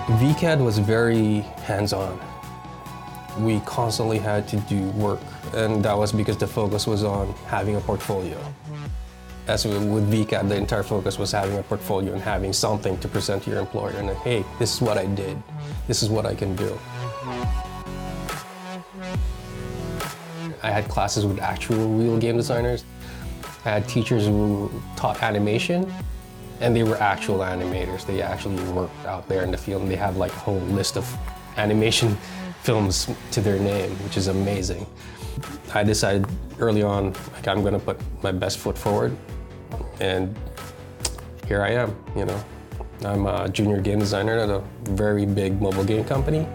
VCAD was very hands-on. We constantly had to do work, and that was because the focus was on having a portfolio. With VCAD, the entire focus was having a portfolio and having something to present to your employer, and hey, this is what I did, this is what I can do. I had classes with actual real game designers. I had teachers who taught animation, and they were actual animators. They actually worked out there in the field, and they have like a whole list of animation films to their name, which is amazing. I decided early on, like, I'm gonna put my best foot forward, and here I am, you know. I'm a junior game designer at a very big mobile game company.